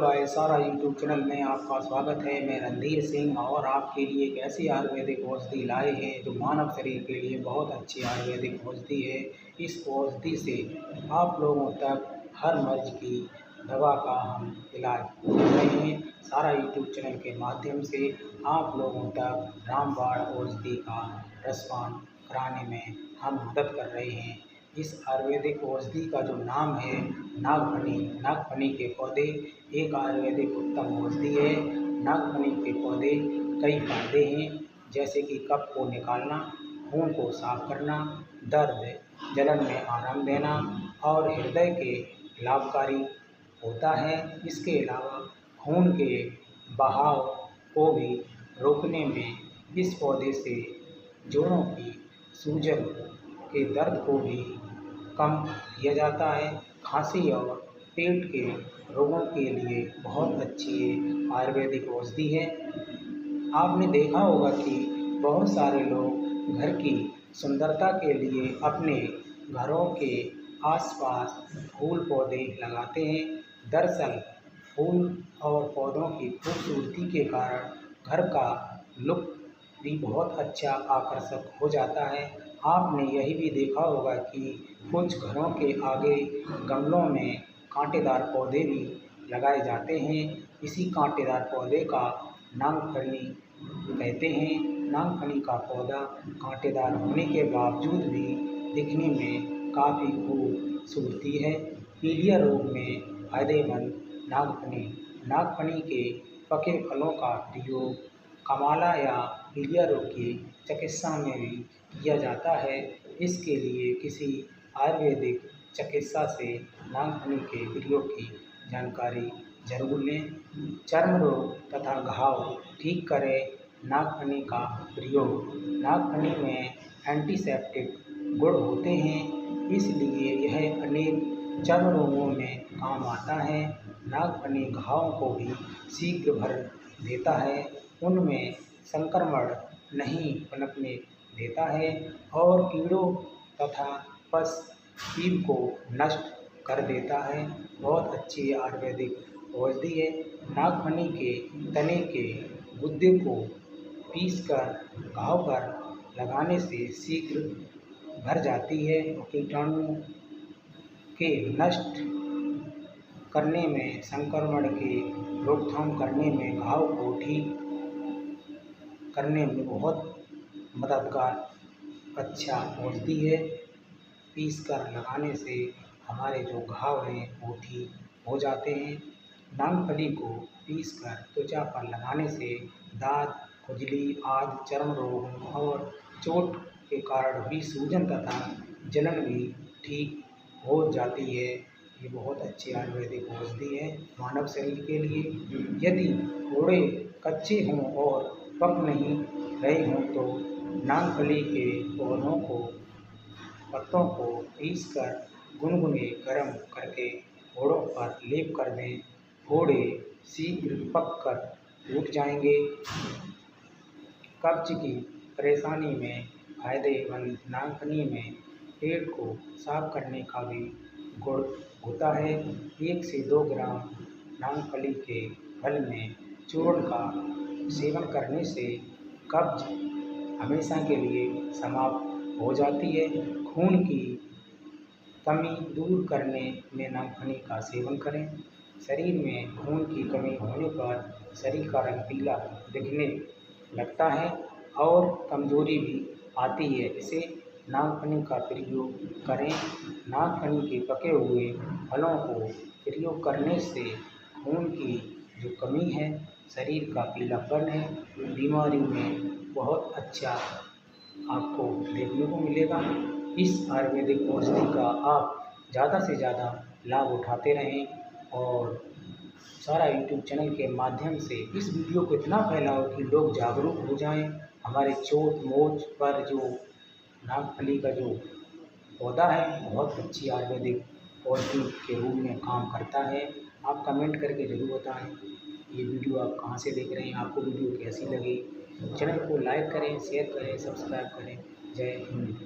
Guys, सारा YouTube channel में आपका स्वागत है। मैं रणधीर सिंह और आपके लिए एक ऐसी आयुर्वेदिक औषधि लाए हैं जो मानव शरीर के लिए बहुत अच्छी आयुर्वेदिक औषधि है। इस औषधि से आप लोगों तक हर मर्ज की दवा का हम इलाज कर रहे हैं। सारा यूट्यूब चैनल के माध्यम से आप लोगों तक रामबाण औषधि का रसपान कराने में हम मदद कर रहे हैं। इस आयुर्वेदिक औषधि का जो नाम है नागफनी। नागफनी के पौधे एक आयुर्वेदिक उत्तम औषधि है। नागफनी के पौधे कई फायदे हैं, जैसे कि कफ को निकालना, खून को साफ करना, दर्द जलन में आराम देना और हृदय के लाभकारी होता है। इसके अलावा खून के बहाव को भी रोकने में इस पौधे से जोड़ों की सूजन के दर्द को भी कम किया जाता है। खांसी और पेट के रोगों के लिए बहुत अच्छी आयुर्वेदिक औषधि है। आपने देखा होगा कि बहुत सारे लोग घर की सुंदरता के लिए अपने घरों के आसपास फूल पौधे लगाते हैं। दरअसल फूल और पौधों की खूबसूरती के कारण घर का लुक भी बहुत अच्छा आकर्षक हो जाता है। आपने यही भी देखा होगा कि कुछ घरों के आगे गमलों में कांटेदार पौधे भी लगाए जाते हैं। इसी कांटेदार पौधे का नागफनी कहते हैं। नागफनी का पौधा कांटेदार होने के बावजूद भी दिखने में काफ़ी खूबसूरती है। पीलिया रोग में फायदेमंद नागफनी। नागफनी के पके फलों का प्रयोग कमाला या पीलिया रोग की चिकित्सा में भी किया जाता है। इसके लिए किसी आयुर्वेदिक चिकित्सा से नागफनी के प्रयोग की जानकारी जरूर लें। चर्म रोग तथा घाव ठीक करे नागफनी का प्रयोग। नागफनी में एंटीसेप्टिक गुण होते हैं, इसलिए यह अनेक चर्म रोगों में काम आता है। नागफनी घावों को भी शीघ्र भर देता है, उनमें संक्रमण नहीं पनपने देता है और कीड़ों तथा पस कीट को नष्ट कर देता है। बहुत अच्छी आयुर्वेदिक औषधि है। नागफनी के तने के गुद्दे को पीसकर घाव पर लगाने से शीघ्र भर जाती है। कीटाणु के नष्ट करने में, संक्रमण के रोकथाम करने में, घाव को ठीक करने में बहुत मददगार अच्छा औषधि है। पीसकर लगाने से हमारे जो घाव हैं वो ठीक हो जाते हैं। नागफनी को पीसकर त्वचा पर लगाने से दाद, खुजली आदि चर्म रोग और चोट के कारण हुई सूजन तथा जलन भी ठीक हो जाती है। ये बहुत अच्छी आयुर्वेदिक औषधि है मानव शरीर के लिए। यदि घोड़े कच्चे हों और पक नहीं रहे हों तो नागफनी के पत्तों को पीसकर गुनगुने गर्म करके घोड़ों पर लेप कर दें। घोड़े शीघ्र पक कर उठ जाएंगे। कब्ज की परेशानी में फायदेमंद नागफनी में पेट को साफ करने का भी गुण होता है। 1 से 2 ग्राम नागफनी के फल में चूर्ण का सेवन करने से कब्ज हमेशा के लिए समाप्त हो जाती है। खून की कमी दूर करने में नागफनी का सेवन करें। शरीर में खून की कमी होने पर शरीर का रंग पीला दिखने लगता है और कमजोरी भी आती है। इसे नागफनी का प्रयोग करें। नागफनी के पके हुए फलों को प्रयोग करने से खून की जो कमी है, शरीर का पीलापन है, बीमारी में बहुत अच्छा आपको देखने को मिलेगा। इस आयुर्वेदिक औषधि का आप ज़्यादा से ज़्यादा लाभ उठाते रहें और सारा यूट्यूब चैनल के माध्यम से इस वीडियो को इतना फैलाओ कि लोग जागरूक हो जाएं। हमारे चोट मोच पर जो नागफनी का जो पौधा है बहुत अच्छी आयुर्वेदिक औषधि के रूप में काम करता है। आप कमेंट करके ज़रूर बताएं ये वीडियो आप कहाँ से देख रहे हैं, आपको वीडियो कैसी लगी। चैनल को लाइक करें, शेयर करें, सब्सक्राइब करें। जय हिंद।